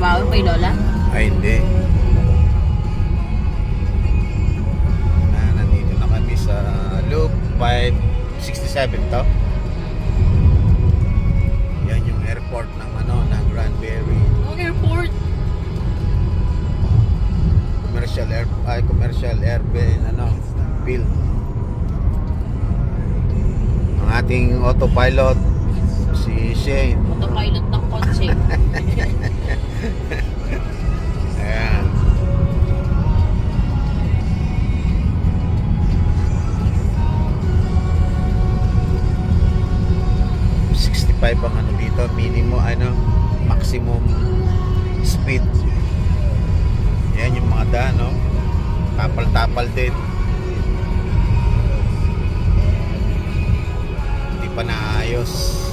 Babawi pa yung lola? Ay, hindi. Nandito na kami sa Loop 567 to. Yan yung airport ng ng Granbury. Oh, airport! Commercial airplane field. Ang ating autopilot si Shane. Autopilot ng kotse. Ayan. Ang dito, minimum maximum speed. Yan yung mga daan, no? Tapal-tapal din. Hindi pa naayos.